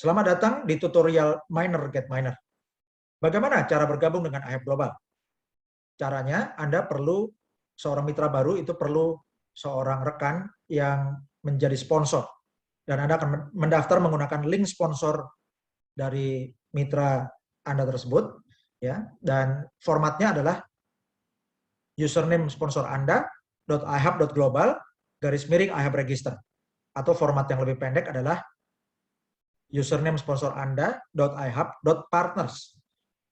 Selamat datang di tutorial Miner Get Miner. Bagaimana cara bergabung dengan IHAB Global? Caranya, Anda perlu seorang mitra baru, itu perlu seorang rekan yang menjadi sponsor. Dan Anda akan mendaftar menggunakan link sponsor dari mitra Anda tersebut. Ya, dan formatnya adalah username sponsor Anda, .ihab.global, /ihab register. Atau format yang lebih pendek adalah username sponsor Anda, .ihab.partners.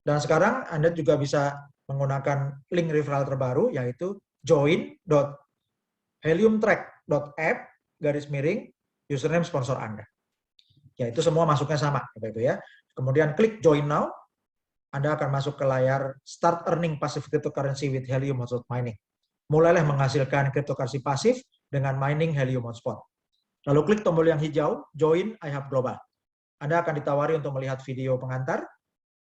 Dan sekarang Anda juga bisa menggunakan link referral terbaru, yaitu join.heliumtrack.app /username sponsor Anda. Yaitu semua masuknya sama, Bapak Ibu ya. Kemudian klik join now, Anda akan masuk ke layar start earning passive cryptocurrency with Helium Hotspot Mining. Mulailah menghasilkan cryptocurrency pasif dengan mining Helium Hotspot. Lalu klik tombol yang hijau, join IHAB Global. Anda akan ditawari untuk melihat video pengantar,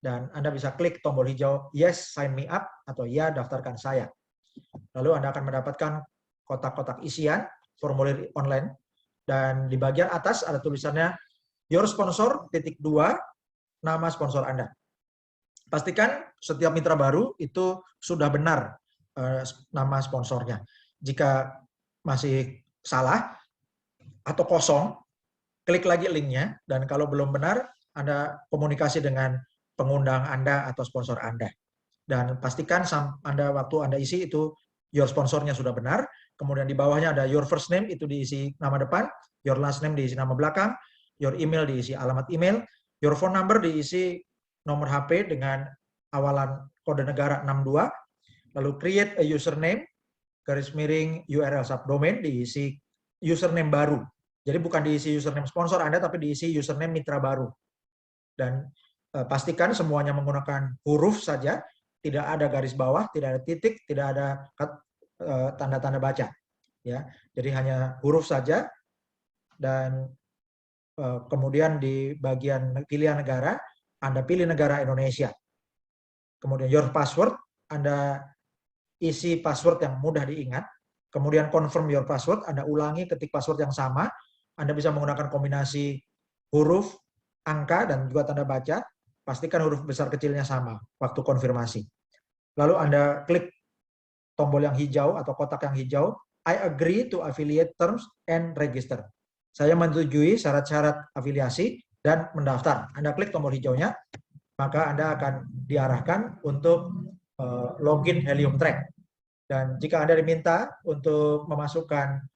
dan Anda bisa klik tombol hijau, yes, sign me up, atau ya, daftarkan saya. Lalu Anda akan mendapatkan kotak-kotak isian, formulir online, dan di bagian atas ada tulisannya, your sponsor, _2, nama sponsor Anda. Pastikan setiap mitra baru itu sudah benar nama sponsornya. Jika masih salah atau kosong, klik lagi linknya, dan kalau belum benar, Anda komunikasi dengan pengundang Anda atau sponsor Anda. Dan pastikan waktu Anda isi itu your sponsornya sudah benar, kemudian di bawahnya ada your first name, itu diisi nama depan, your last name diisi nama belakang, your email diisi alamat email, your phone number diisi nomor HP dengan awalan kode negara 62, lalu create a username, _URL subdomain, diisi username baru. Jadi bukan diisi username sponsor Anda, tapi diisi username mitra baru. Dan pastikan semuanya menggunakan huruf saja, tidak ada garis bawah, tidak ada titik, tidak ada tanda-tanda baca. Ya, jadi hanya huruf saja. Dan kemudian di bagian pilihan negara, Anda pilih negara Indonesia. Kemudian your password, Anda isi password yang mudah diingat. Kemudian confirm your password, Anda ulangi ketik password yang sama. Anda bisa menggunakan kombinasi huruf, angka, dan juga tanda baca. Pastikan huruf besar kecilnya sama waktu konfirmasi. Lalu Anda klik tombol yang hijau atau kotak yang hijau, I agree to affiliate terms and register. Saya menyetujui syarat-syarat afiliasi dan mendaftar. Anda klik tombol hijaunya, maka Anda akan diarahkan untuk login Helium Track. Dan jika Anda diminta untuk memasukkan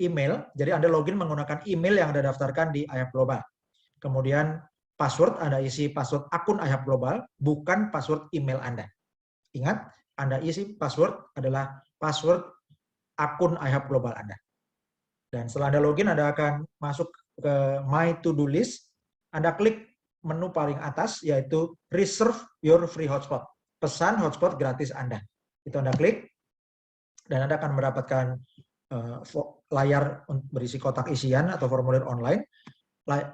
email, jadi Anda login menggunakan email yang Anda daftarkan di IHAB Global. Kemudian password, Anda isi password akun IHAB Global, bukan password email Anda. Ingat, Anda isi password adalah password akun IHAB Global Anda. Dan setelah Anda login, Anda akan masuk ke My To-Do List. Anda klik menu paling atas, yaitu Reserve Your Free Hotspot. Pesan hotspot gratis Anda. Itu Anda klik, dan Anda akan mendapatkan layar berisi kotak isian atau formulir online.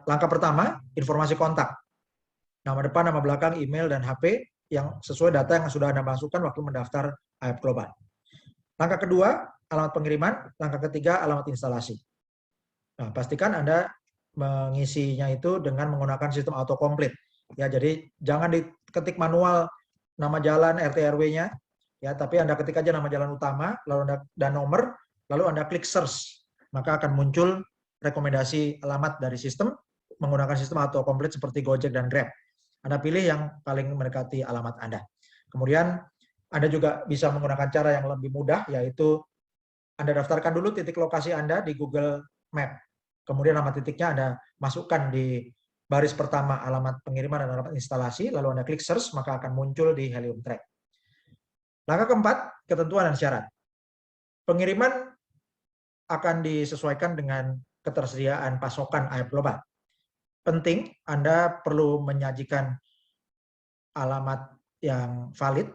Langkah pertama, informasi kontak. Nama depan, nama belakang, email, dan HP yang sesuai data yang sudah Anda masukkan waktu mendaftar IHAB Global. Langkah kedua, alamat pengiriman. Langkah ketiga, alamat instalasi. Nah, pastikan Anda mengisinya itu dengan menggunakan sistem autocomplete. Ya, jadi jangan diketik manual nama jalan RT RW-nya, ya, tapi Anda ketik aja nama jalan utama, lalu dan nomor, lalu Anda klik search, maka akan muncul rekomendasi alamat dari sistem menggunakan sistem autocomplete seperti Gojek dan Grab. Anda pilih yang paling mendekati alamat Anda. Kemudian Anda juga bisa menggunakan cara yang lebih mudah, yaitu Anda daftarkan dulu titik lokasi Anda di Google Map. Kemudian nama titiknya Anda masukkan di baris pertama alamat pengiriman dan alamat instalasi, lalu Anda klik search, maka akan muncul di Helium Track. Langkah keempat, ketentuan dan syarat. Pengiriman akan disesuaikan dengan ketersediaan pasokan IHAB Global. Penting, Anda perlu menyajikan alamat yang valid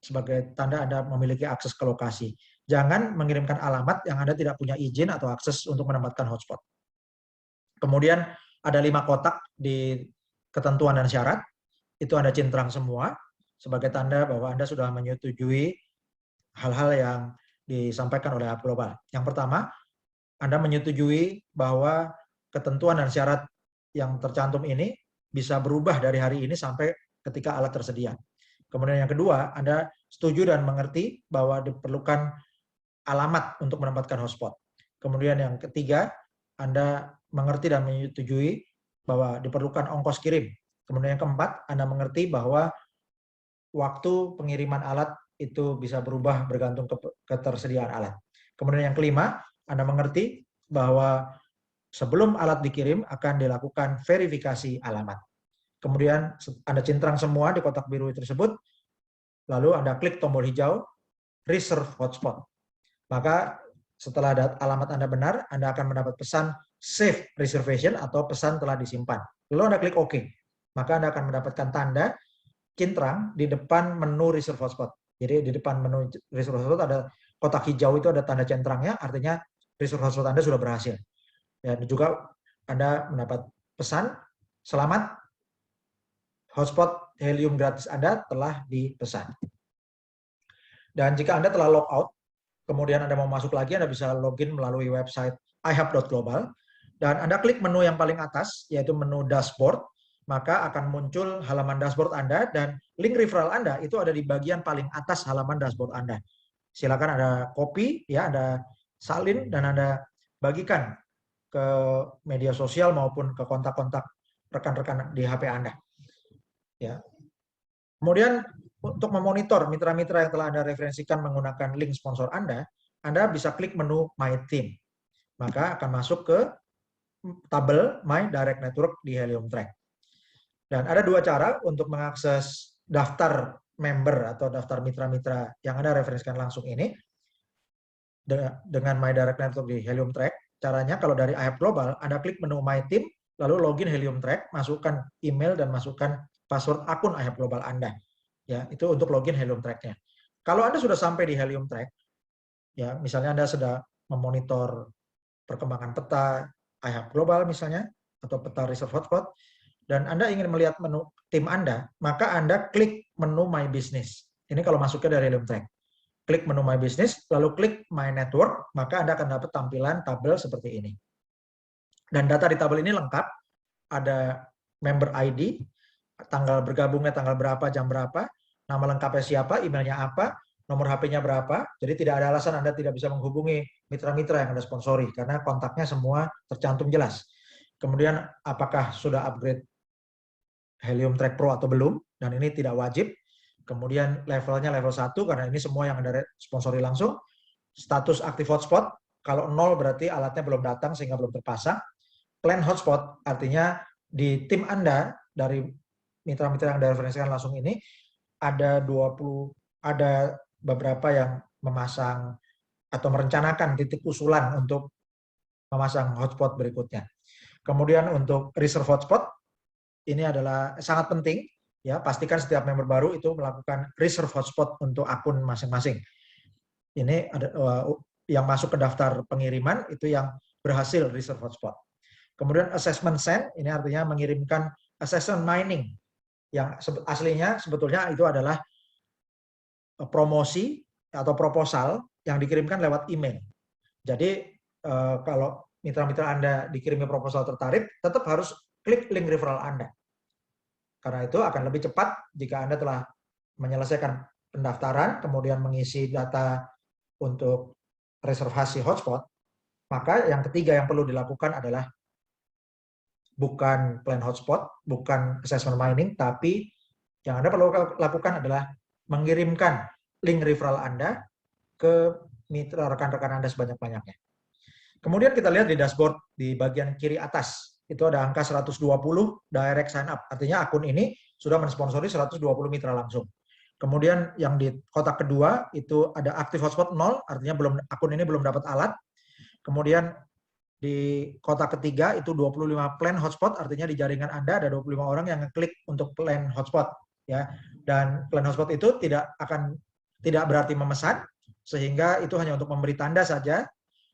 sebagai tanda Anda memiliki akses ke lokasi. Jangan mengirimkan alamat yang Anda tidak punya izin atau akses untuk menempatkan hotspot. Kemudian ada 5 kotak di ketentuan dan syarat, itu Anda cintrang semua sebagai tanda bahwa Anda sudah menyetujui hal-hal yang disampaikan oleh IHAB Global. Yang pertama, Anda menyetujui bahwa ketentuan dan syarat yang tercantum ini bisa berubah dari hari ini sampai ketika alat tersedia. Kemudian yang kedua, Anda setuju dan mengerti bahwa diperlukan alamat untuk menempatkan hotspot. Kemudian yang ketiga, Anda mengerti dan menyetujui bahwa diperlukan ongkos kirim. Kemudian yang keempat, Anda mengerti bahwa waktu pengiriman alat itu bisa berubah bergantung ketersediaan alat. Kemudian yang kelima, Anda mengerti bahwa sebelum alat dikirim akan dilakukan verifikasi alamat. Kemudian Anda centang semua di kotak biru tersebut, lalu Anda klik tombol hijau, Reserve Hotspot. Maka setelah alamat Anda benar, Anda akan mendapat pesan Save Reservation atau pesan telah disimpan. Lalu Anda klik OK. Maka Anda akan mendapatkan tanda cintrang di depan menu Reserve Hotspot. Jadi di depan menu Reserve Hotspot ada kotak hijau, itu ada tanda centrangnya, artinya Reserve Hotspot Anda sudah berhasil. Dan juga Anda mendapat pesan, selamat, hotspot helium gratis Anda telah dipesan. Dan jika Anda telah log out, kemudian Anda mau masuk lagi, Anda bisa login melalui website ihub.global, dan Anda klik menu yang paling atas, yaitu menu dashboard, maka akan muncul halaman dashboard Anda, dan link referral Anda itu ada di bagian paling atas halaman dashboard Anda. Silakan Anda copy, ya, Anda salin, dan Anda bagikan ke media sosial maupun ke kontak-kontak rekan-rekan di HP Anda. Ya. Kemudian untuk memonitor mitra-mitra yang telah Anda referensikan menggunakan link sponsor Anda bisa klik menu My Team. Maka akan masuk ke tabel My Direct Network di Helium Track. Dan ada dua cara untuk mengakses daftar member atau daftar mitra-mitra yang Anda referensikan langsung ini dengan My Direct Network di Helium Track. Caranya kalau dari IHUB Global, Anda klik menu My Team, lalu login Helium Track, masukkan email dan masukkan password akun IHUB Global Anda. Ya, itu untuk login Helium Track-nya. Kalau Anda sudah sampai di Helium Track, ya, misalnya Anda sudah memonitor perkembangan peta IHUB Global misalnya, atau peta Reserve Hotspot, dan Anda ingin melihat menu tim Anda, maka Anda klik menu My Business. Ini kalau masuknya dari Helium Track. Klik menu My Business, lalu klik My Network, maka Anda akan dapat tampilan tabel seperti ini. Dan data di tabel ini lengkap, ada member ID, tanggal bergabungnya tanggal berapa, jam berapa, nama lengkapnya siapa, emailnya apa, nomor HP-nya berapa. Jadi tidak ada alasan Anda tidak bisa menghubungi mitra-mitra yang Anda sponsori, karena kontaknya semua tercantum jelas. Kemudian apakah sudah upgrade Helium Track Pro atau belum, dan ini tidak wajib. Kemudian levelnya level 1, karena ini semua yang Anda sponsori langsung. Status aktif hotspot, kalau 0 berarti alatnya belum datang sehingga belum terpasang. Plan hotspot, artinya di tim Anda, dari mitra-mitra yang Anda referensikan langsung ini, ada beberapa yang memasang atau merencanakan titik usulan untuk memasang hotspot berikutnya. Kemudian untuk reserve hotspot, ini adalah sangat penting, ya, pastikan setiap member baru itu melakukan reserve hotspot untuk akun masing-masing. Ini ada yang masuk ke daftar pengiriman itu yang berhasil reserve hotspot. Kemudian assessment send, ini artinya mengirimkan assessment mining, yang aslinya sebetulnya itu adalah promosi atau proposal yang dikirimkan lewat email. Jadi kalau mitra-mitra Anda dikirimi proposal tertarik, tetap harus klik link referral Anda. Karena itu akan lebih cepat jika Anda telah menyelesaikan pendaftaran, kemudian mengisi data untuk reservasi hotspot, maka yang ketiga yang perlu dilakukan adalah bukan plan hotspot, bukan assessment mining, tapi yang Anda perlu lakukan adalah mengirimkan link referral Anda ke mitra rekan-rekan Anda sebanyak-banyaknya. Kemudian kita lihat di dashboard di bagian kiri atas, itu ada angka 120 direct sign up, artinya akun ini sudah mensponsori 120 mitra langsung. Kemudian yang di kotak kedua itu ada aktif hotspot 0, artinya akun ini belum dapat alat. Kemudian di kotak ketiga itu 25 plan hotspot, artinya di jaringan Anda ada 25 orang yang ngeklik untuk plan hotspot, ya. Dan plan hotspot itu tidak berarti memesan, sehingga itu hanya untuk memberi tanda saja.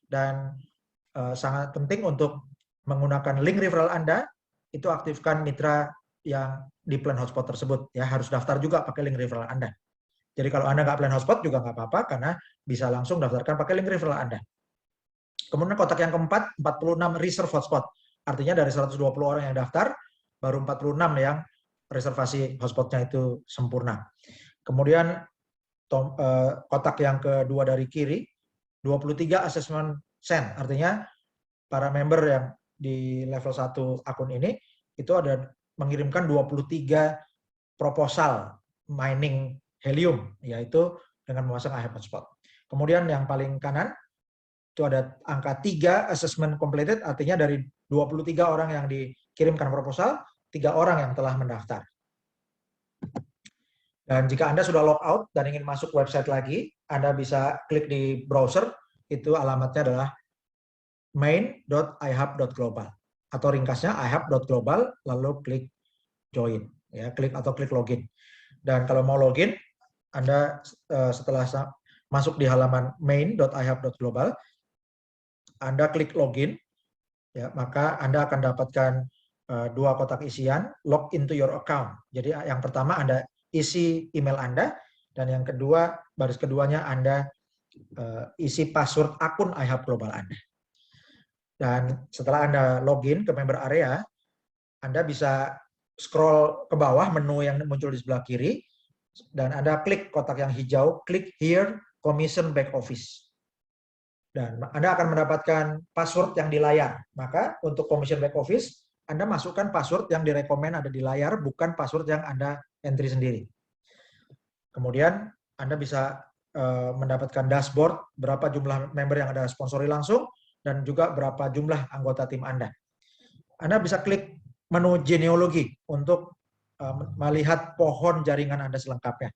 Dan sangat penting untuk menggunakan link referral Anda, itu aktifkan mitra yang di plan hotspot tersebut, ya, harus daftar juga pakai link referral Anda. Jadi kalau Anda nggak plan hotspot juga nggak apa-apa, karena bisa langsung daftarkan pakai link referral Anda. Kemudian kotak yang keempat, 46 reserve hotspot. Artinya dari 120 orang yang daftar, baru 46 yang reservasi hotspotnya itu sempurna. Kemudian kotak yang kedua dari kiri, 23 assessment send. Artinya para member yang di level 1 akun ini itu ada mengirimkan 23 proposal mining helium, yaitu dengan memasang iHub hotspot. Kemudian yang paling kanan itu ada angka 3 assessment completed, artinya dari 23 orang yang dikirimkan proposal, 3 orang yang telah mendaftar. Dan jika Anda sudah log out dan ingin masuk website lagi, Anda bisa klik di browser, itu alamatnya adalah main.ihub.global atau ringkasnya ihub.global, lalu klik join, ya, klik login. Dan kalau mau login, Anda setelah masuk di halaman main.ihub.global, Anda klik login, ya, maka Anda akan dapatkan 2 kotak isian, log into your account. Jadi yang pertama Anda isi email Anda, dan yang kedua, baris keduanya Anda isi password akun iHub Global Anda. Dan setelah Anda login ke member area, Anda bisa scroll ke bawah menu yang muncul di sebelah kiri, dan Anda klik kotak yang hijau, klik here, commission back office. Dan Anda akan mendapatkan password yang di layar. Maka untuk commission back office, Anda masukkan password yang direkomend ada di layar, bukan password yang Anda entry sendiri. Kemudian Anda bisa mendapatkan dashboard, berapa jumlah member yang Anda sponsori langsung, dan juga berapa jumlah anggota tim Anda. Anda bisa klik menu genealogi untuk melihat pohon jaringan Anda selengkapnya.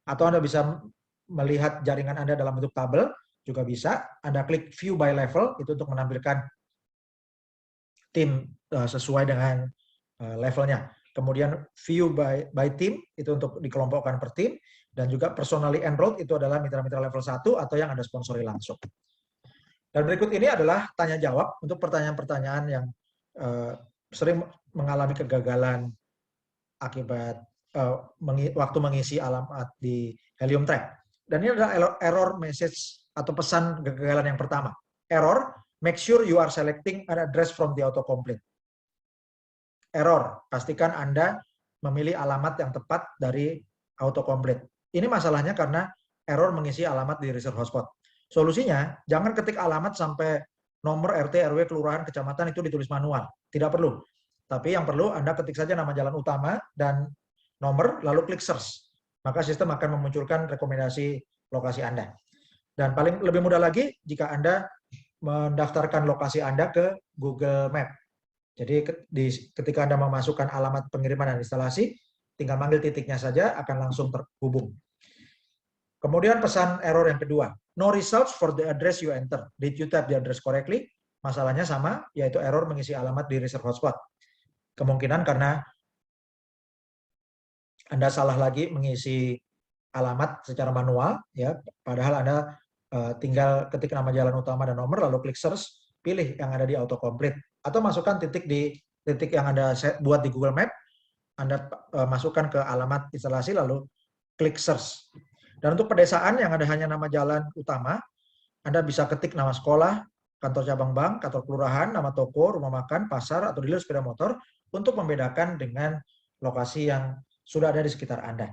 Atau Anda bisa melihat jaringan Anda dalam bentuk tabel, juga bisa. Anda klik view by level, itu untuk menampilkan tim sesuai dengan levelnya. Kemudian view by team, itu untuk dikelompokkan per tim. Dan juga personally enrolled, itu adalah mitra-mitra level 1 atau yang Anda sponsori langsung. Dan berikut ini adalah tanya jawab untuk pertanyaan-pertanyaan yang sering mengalami kegagalan akibat waktu mengisi alamat di Helium Track. Dan ini adalah error message atau pesan kegagalan yang pertama. Error, make sure you are selecting an address from the autocomplete. Error, pastikan Anda memilih alamat yang tepat dari autocomplete. Ini masalahnya karena error mengisi alamat di reserve hotspot. Solusinya, jangan ketik alamat sampai nomor RT, RW, kelurahan, kecamatan itu ditulis manual. Tidak perlu. Tapi yang perlu Anda ketik saja nama jalan utama dan nomor, lalu klik search. Maka sistem akan memunculkan rekomendasi lokasi Anda. Dan lebih mudah lagi jika Anda mendaftarkan lokasi Anda ke Google Map. Jadi ketika Anda memasukkan alamat pengiriman dan instalasi, tinggal manggil titiknya saja, akan langsung terhubung. Kemudian pesan error yang kedua, no results for the address you enter. Did you type the address correctly? Masalahnya sama, yaitu error mengisi alamat di reserve hotspot. Kemungkinan karena Anda salah lagi mengisi alamat secara manual, ya. Padahal Anda tinggal ketik nama jalan utama dan nomor, lalu klik search, pilih yang ada di autocomplete, atau masukkan titik yang Anda buat di Google Map, Anda masukkan ke alamat instalasi, lalu klik search. Dan untuk pedesaan yang ada hanya nama jalan utama, Anda bisa ketik nama sekolah, kantor cabang bank, kantor kelurahan, nama toko, rumah makan, pasar, atau dealer sepeda motor untuk membedakan dengan lokasi yang sudah ada di sekitar Anda.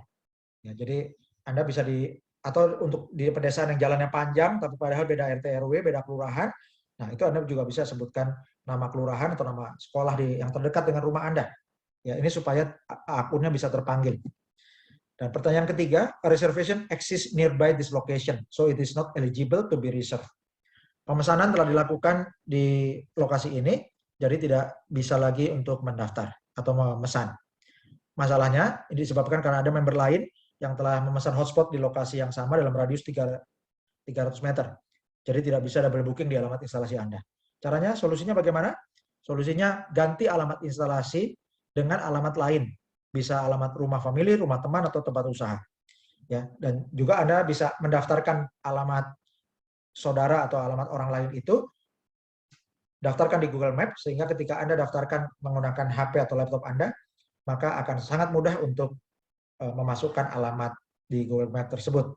Ya, jadi Anda bisa atau untuk di pedesaan yang jalannya panjang, tapi padahal beda RT RW, beda kelurahan, nah itu Anda juga bisa sebutkan nama kelurahan atau nama sekolah yang terdekat dengan rumah Anda. Ya, ini supaya akunnya bisa terpanggil. Dan pertanyaan ketiga, a reservation exists nearby this location, so it is not eligible to be reserved. Pemesanan telah dilakukan di lokasi ini, jadi tidak bisa lagi untuk mendaftar atau memesan. Masalahnya ini disebabkan karena ada member lain yang telah memesan hotspot di lokasi yang sama dalam radius 300 meter. Jadi tidak bisa double booking di alamat instalasi Anda. Caranya, solusinya bagaimana? Solusinya ganti alamat instalasi dengan alamat lain. Bisa alamat rumah famili, rumah teman, atau tempat usaha. Ya, dan juga Anda bisa mendaftarkan alamat saudara atau alamat orang lain itu, daftarkan di Google Maps, sehingga ketika Anda daftarkan menggunakan HP atau laptop Anda, maka akan sangat mudah untuk memasukkan alamat di Google Maps tersebut.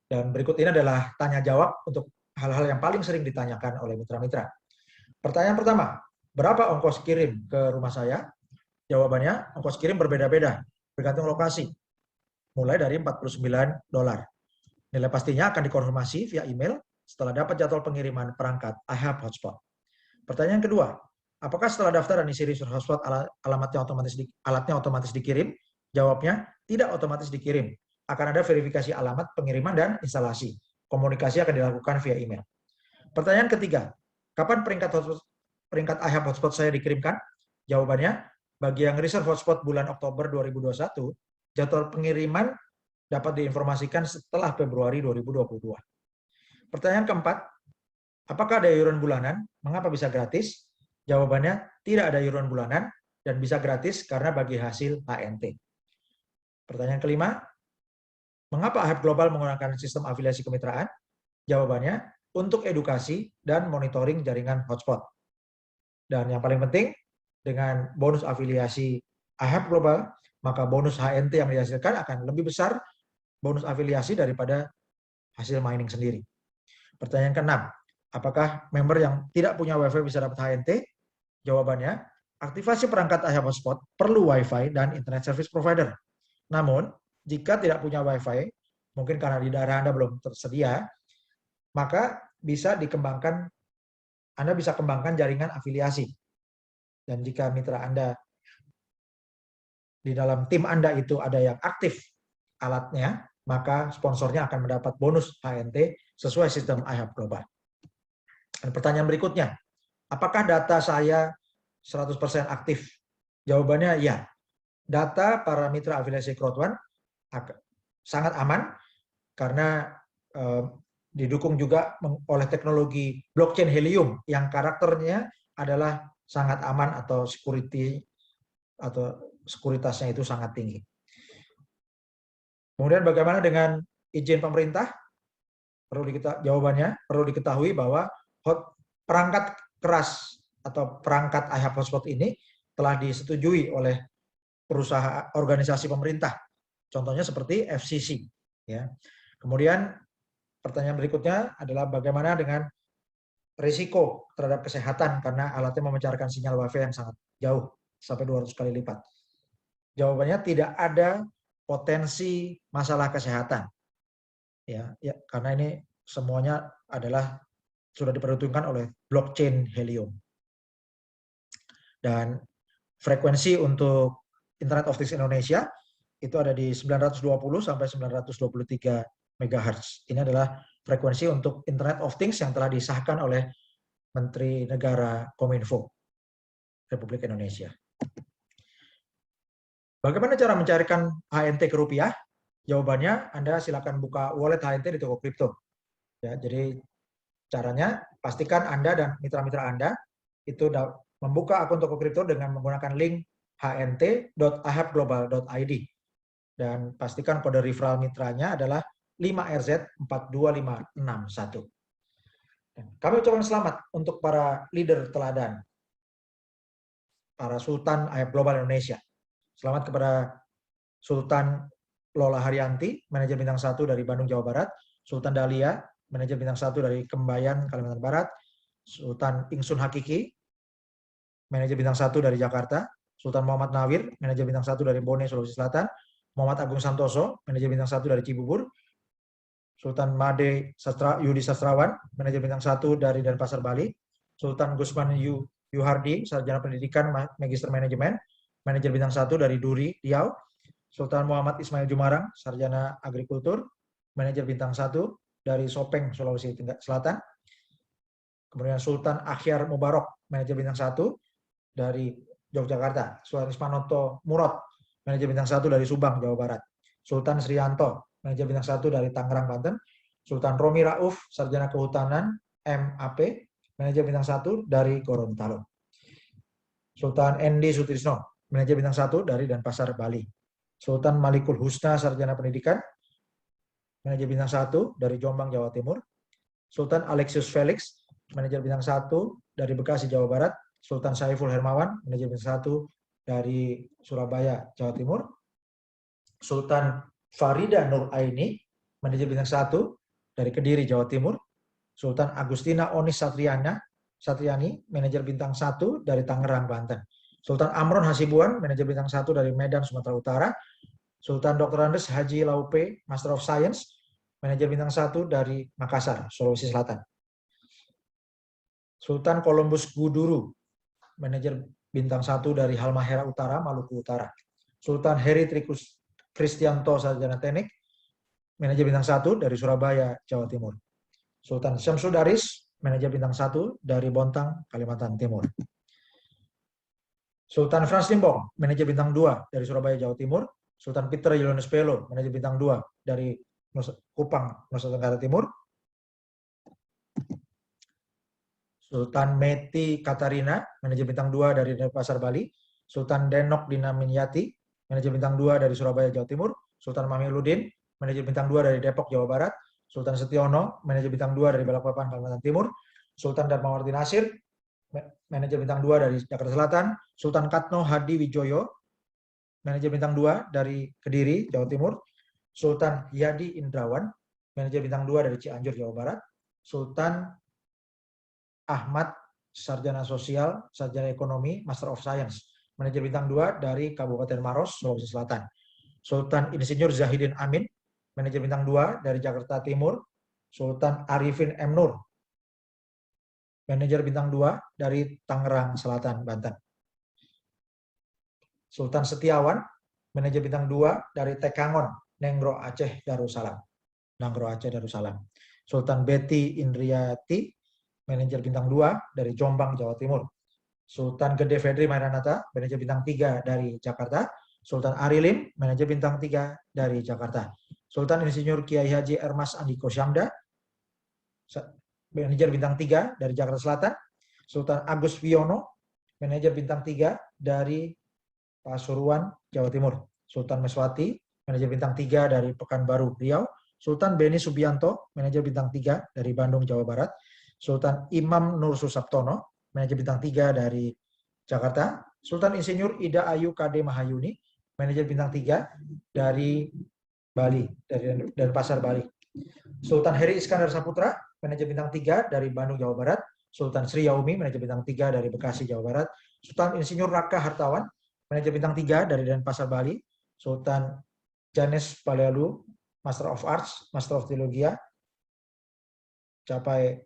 Dan berikut ini adalah tanya jawab untuk hal-hal yang paling sering ditanyakan oleh mitra-mitra. Pertanyaan pertama, berapa ongkos kirim ke rumah saya? Jawabannya, ongkos kirim berbeda-beda, bergantung lokasi. Mulai dari $49. Nilai pastinya akan dikonfirmasi via email setelah dapat jadwal pengiriman perangkat iHub Hotspot. Pertanyaan kedua, apakah setelah daftar dan isi resource hotspot alatnya otomatis dikirim? Jawabnya, tidak otomatis dikirim. Akan ada verifikasi alamat pengiriman dan instalasi. Komunikasi akan dilakukan via email. Pertanyaan ketiga, kapan peringkat iHub Hotspot saya dikirimkan? Jawabannya, bagi yang reserve hotspot bulan Oktober 2021, jadwal pengiriman dapat diinformasikan setelah Februari 2022. Pertanyaan keempat, apakah ada iuran bulanan? Mengapa bisa gratis? Jawabannya, tidak ada iuran bulanan dan bisa gratis karena bagi hasil HNT. Pertanyaan kelima, mengapa iHub Global menggunakan sistem afiliasi kemitraan? Jawabannya, untuk edukasi dan monitoring jaringan hotspot. Dan yang paling penting, dengan bonus afiliasi iHub Global, maka bonus HNT yang dihasilkan akan lebih besar bonus afiliasi daripada hasil mining sendiri. Pertanyaan keenam, apakah member yang tidak punya WiFi bisa dapat HNT? Jawabannya, aktivasi perangkat iHub Hotspot perlu WiFi dan Internet Service Provider. Namun, jika tidak punya WiFi, mungkin karena di daerah Anda belum tersedia, maka bisa dikembangkan, Anda bisa kembangkan jaringan afiliasi. Dan jika mitra Anda di dalam tim Anda itu ada yang aktif alatnya, maka sponsornya akan mendapat bonus HNT sesuai sistem iHub Global. Dan pertanyaan berikutnya, apakah data saya 100% aktif? Jawabannya ya. Data para mitra afiliasi Crowd1 sangat aman karena didukung juga oleh teknologi blockchain Helium yang karakternya adalah sangat aman atau sekuritasnya itu sangat tinggi. Kemudian bagaimana dengan izin pemerintah? Jawabannya perlu diketahui bahwa perangkat keras atau perangkat iHub Hotspot ini telah disetujui oleh perusahaan organisasi pemerintah. Contohnya seperti FCC. Ya. Kemudian pertanyaan berikutnya adalah bagaimana dengan risiko terhadap kesehatan karena alatnya memancarkan sinyal WiFi yang sangat jauh sampai 200 kali lipat. Jawabannya tidak ada potensi masalah kesehatan. Ya, karena ini semuanya adalah sudah diperhitungkan oleh blockchain Helium. Dan frekuensi untuk Internet of Things Indonesia itu ada di 920 sampai 923 MHz. Ini adalah frekuensi untuk Internet of Things yang telah disahkan oleh Menteri Negara Kominfo Republik Indonesia. Bagaimana cara mencarikan HNT ke rupiah? Jawabannya, Anda silakan buka wallet HNT di toko kripto. Ya, jadi caranya pastikan Anda dan mitra-mitra Anda itu membuka akun toko kripto dengan menggunakan link hnt.ihubglobal.id dan pastikan kode referral mitranya adalah 5RZ42561. Kami ucapkan selamat untuk para leader teladan, para Sultan iHub Global Indonesia. Selamat kepada Sultan Lola Haryanti, manajer bintang 1 dari Bandung, Jawa Barat, Sultan Dahlia, manajer bintang 1 dari Kembayan, Kalimantan Barat, Sultan Ingsun Hakiki, manajer bintang 1 dari Jakarta, Sultan Muhammad Nawir, manajer bintang 1 dari Bone, Sulawesi Selatan, Muhammad Agung Santoso, manajer bintang 1 dari Cibubur, Sultan Made Yudi Sastrawan, manajer bintang 1 dari Denpasar, Bali, Sultan Gusman Yuhardi, sarjana pendidikan, magister manajemen, manajer bintang 1 dari Duri, Riau, Sultan Muhammad Ismail Jumarang, sarjana agrikultur, manajer bintang 1 dari Sopeng, Sulawesi Selatan. Kemudian Sultan Akhyar Mubarok, manajer bintang 1 dari Yogyakarta. Sultan Ismanoto Murad, manajer bintang 1 dari Subang, Jawa Barat. Sultan Srianto, manajer bintang 1 dari Tangerang, Banten. Sultan Romi Rauf, sarjana kehutanan, MAP, manajer bintang 1 dari Gorontalo. Sultan Endi Sutrisno, manajer bintang 1 dari Denpasar, Bali. Sultan Malikul Husna, sarjana pendidikan, manajer bintang 1 dari Jombang, Jawa Timur. Sultan Alexius Felix, manajer bintang 1 dari Bekasi, Jawa Barat. Sultan Saiful Hermawan, manajer bintang 1 dari Surabaya, Jawa Timur. Sultan Farida Nur Aini, manajer bintang 1 dari Kediri, Jawa Timur. Sultan Agustina Onis Satriana, Satriani, manajer bintang 1 dari Tangerang, Banten. Sultan Amron Hasibuan, manajer bintang 1 dari Medan, Sumatera Utara. Sultan Dr. Andes Haji Laupe, Master of Science, manajer bintang 1 dari Makassar, Sulawesi Selatan. Sultan Columbus Guduru, manajer bintang 1 dari Halmahera Utara, Maluku Utara. Sultan Heri Trikus Kristianto, sarjana teknik, manajer bintang 1 dari Surabaya, Jawa Timur. Sultan Syamsul Daris, manajer bintang 1 dari Bontang, Kalimantan Timur. Sultan Frans Limbong, manajer bintang 2 dari Surabaya, Jawa Timur. Sultan Peter Yohanes Pelo, manajer bintang 2 dari Kupang, Nusa Tenggara Timur. Sultan Meti Katarina, manajer bintang 2 dari Denpasar, Bali. Sultan Denok Dinaminyati, manajer bintang 2 dari Surabaya, Jawa Timur. Sultan Mamiludin, manajer bintang 2 dari Depok, Jawa Barat. Sultan Setiono, manajer bintang 2 dari Balikpapan, Kalimantan Timur. Sultan Darmawarti Nasir, manajer bintang 2 dari Jakarta Selatan. Sultan Katno Hadi Wijoyo, manajer bintang 2 dari Kediri, Jawa Timur. Sultan Yadi Indrawan, manajer bintang 2 dari Cianjur, Jawa Barat. Sultan Ahmad, sarjana sosial, sarjana ekonomi, Master of Science, manajer bintang 2 dari Kabupaten Maros, Sulawesi Selatan. Sultan Insinyur Zahidin Amin, manajer bintang 2 dari Jakarta Timur. Sultan Arifin M. Nur, manajer bintang 2 dari Tangerang Selatan, Banten. Sultan Setiawan, manajer bintang 2 dari Tekangon, Nenggro Aceh, Darussalam. Nenggro Aceh, Darussalam. Sultan Betty Indriati, manajer bintang 2 dari Jombang, Jawa Timur. Sultan Gede Fedri Mairanata, manajer bintang 3 dari Jakarta. Sultan Arilim, manajer bintang 3 dari Jakarta. Sultan Insinyur Kiai Haji Ermas Andiko Syamda, manajer bintang 3 dari Jakarta Selatan. Sultan Agus Wiono, manajer bintang 3 dari Pasuruan, Jawa Timur. Sultan Meswati, manajer bintang 3 dari Pekanbaru, Riau. Sultan Beni Subianto, manajer bintang 3 dari Bandung, Jawa Barat. Sultan Imam Nur Susaptono, manajer bintang 3 dari Jakarta. Sultan Insinyur Ida Ayu KD Mahayuni, manajer bintang 3 dari Bali, dari Denpasar, Bali. Sultan Heri Iskandar Saputra, manajer bintang 3 dari Bandung, Jawa Barat. Sultan Sri Yaumi, manajer bintang 3 dari Bekasi, Jawa Barat. Sultan Insinyur Raka Hartawan, manajer bintang 3 dari Denpasar, Bali. Sultan Janes Palealu, Master of Arts, Master of Theologia, capai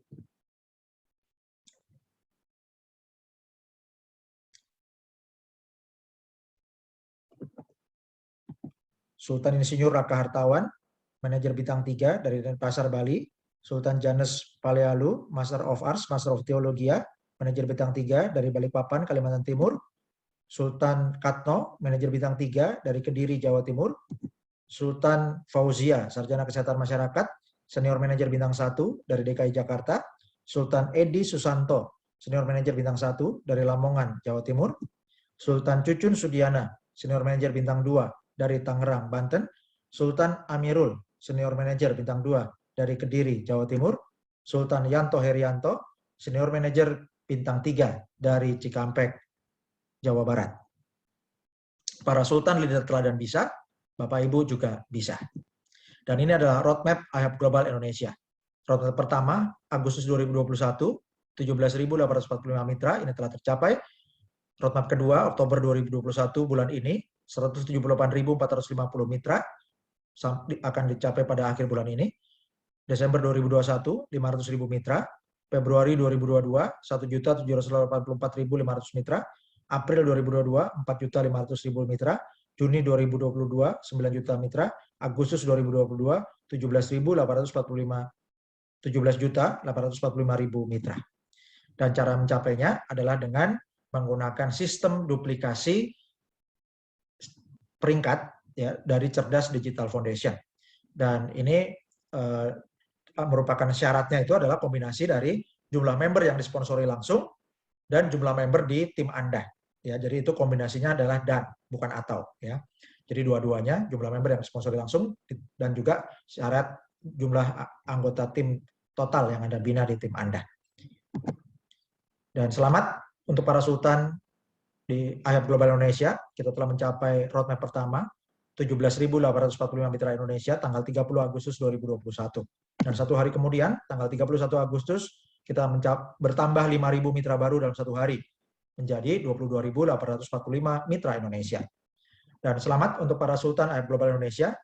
Sultan Insinyur Raka Hartawan, manajer bintang 3 dari Denpasar, Bali. Sultan Janes Palealu, Master of Arts, Master of Theologia, manajer bintang 3 dari Balikpapan, Kalimantan Timur. Sultan Katno, manajer bintang 3 dari Kediri, Jawa Timur. Sultan Fauzia, sarjana kesehatan masyarakat, senior manajer bintang 1 dari DKI Jakarta. Sultan Edi Susanto, senior manajer bintang 1 dari Lamongan, Jawa Timur. Sultan Cucun Sudiana, senior manajer bintang 2 dari Tangerang, Banten. Sultan Amirul, senior manajer bintang 2 dari Kediri, Jawa Timur. Sultan Yanto Herianto, senior manajer bintang 3 dari Cikampek, Jawa Barat. Para sultan leader teladan bisa, Bapak Ibu juga bisa. Dan ini adalah roadmap IHAP Global Indonesia. Roadmap pertama, Agustus 2021, 17.845 mitra, ini telah tercapai. Roadmap kedua, Oktober 2021, bulan ini, 178.450 mitra, akan dicapai pada akhir bulan ini. Desember 2021, 500.000 mitra. Februari 2022, 1.784.500 mitra. April 2022, 4.500.000 mitra. Juni 2022, 9 juta mitra. Agustus 2022, 17.845.000 mitra. Dan cara mencapainya adalah dengan menggunakan sistem duplikasi peringkat ya dari Cerdas Digital Foundation. Dan ini merupakan syaratnya itu adalah kombinasi dari jumlah member yang disponsori langsung dan jumlah member di tim Anda. Ya, jadi itu kombinasinya adalah dan, bukan atau. Ya. Jadi dua-duanya, jumlah member yang disponsori langsung dan juga syarat jumlah anggota tim total yang Anda bina di tim Anda. Dan selamat untuk para sultan di IHAP Global Indonesia, kita telah mencapai roadmap pertama, 17.845 mitra Indonesia, tanggal 30 Agustus 2021. Dan satu hari kemudian, tanggal 31 Agustus, kita bertambah 5.000 mitra baru dalam satu hari, menjadi 22.845 mitra Indonesia. Dan selamat untuk para Sultan AHEP Global Indonesia.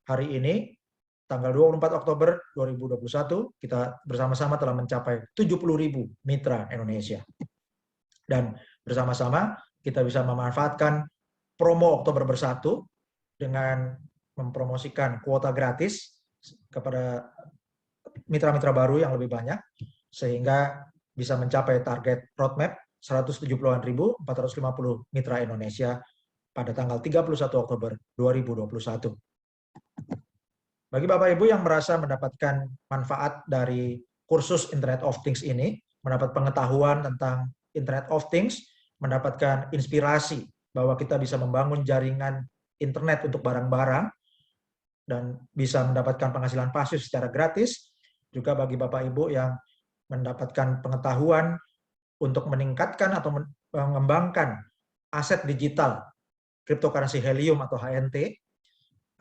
Hari ini, tanggal 24 Oktober 2021, kita bersama-sama telah mencapai 70.000 mitra Indonesia. Dan bersama-sama kita bisa memanfaatkan promo Oktober Bersatu dengan mempromosikan kuota gratis kepada mitra-mitra baru yang lebih banyak, sehingga bisa mencapai target roadmap 170.450 mitra Indonesia pada tanggal 31 Oktober 2021. Bagi Bapak Ibu yang merasa mendapatkan manfaat dari kursus Internet of Things ini, mendapat pengetahuan tentang Internet of Things, mendapatkan inspirasi bahwa kita bisa membangun jaringan internet untuk barang-barang, dan bisa mendapatkan penghasilan pasif secara gratis, juga bagi Bapak Ibu yang mendapatkan pengetahuan untuk meningkatkan atau mengembangkan aset digital cryptocurrency Helium atau HNT,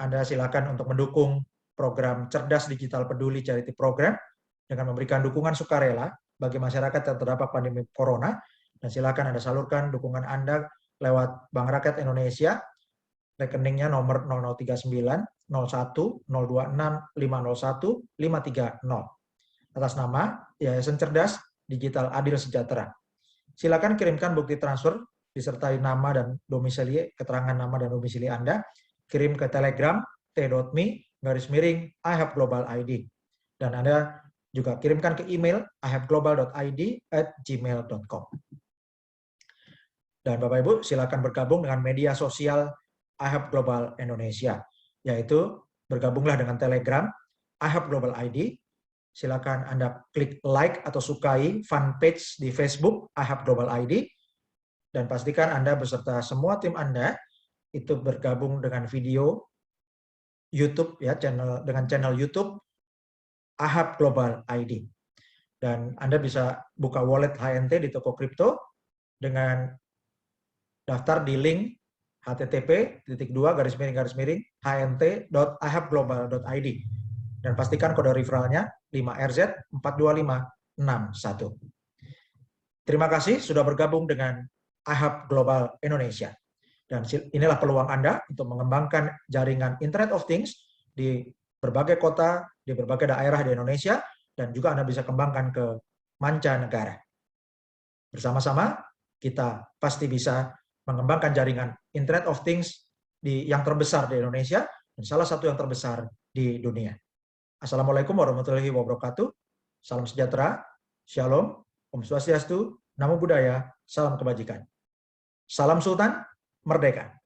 Anda silakan untuk mendukung program Cerdas Digital Peduli Charity Program dengan memberikan dukungan sukarela bagi masyarakat yang terdampak pandemi Corona, dan silakan Anda salurkan dukungan Anda lewat Bank Rakyat Indonesia, rekeningnya nomor 0039 01 026 501 530 atas nama Yayasan Cerdas Digital Adil Sejahtera. Silakan kirimkan bukti transfer disertai nama dan domisili, keterangan nama dan domisili Anda, kirim ke Telegram t.me/IHAPGlobalID, dan Anda juga kirimkan ke email ihapglobal.id@gmail.com. Dan Bapak Ibu silakan bergabung dengan media sosial AHEP Global Indonesia, yaitu bergabunglah dengan Telegram AHEP Global ID. Silakan Anda klik like atau sukai fanpage di Facebook AHEP Global ID, dan pastikan Anda beserta semua tim Anda itu bergabung dengan video YouTube, ya, dengan channel YouTube AHEP Global ID. Dan Anda bisa buka wallet HNT di toko kripto dengan daftar di link http://hnt.ahepglobal.id, dan pastikan kode referralnya 5RZ42561. Terima kasih sudah bergabung dengan AHEP Global Indonesia. Dan inilah peluang Anda untuk mengembangkan jaringan Internet of Things di berbagai kota, di berbagai daerah di Indonesia, dan juga Anda bisa kembangkan ke mancanegara. Bersama-sama, kita pasti bisa mengembangkan jaringan Internet of Things yang terbesar di Indonesia, dan salah satu yang terbesar di dunia. Assalamualaikum warahmatullahi wabarakatuh. Salam sejahtera, Shalom, Om Swastiastu, Namo Buddhaya, Salam Kebajikan. Salam Sultan, Merdeka.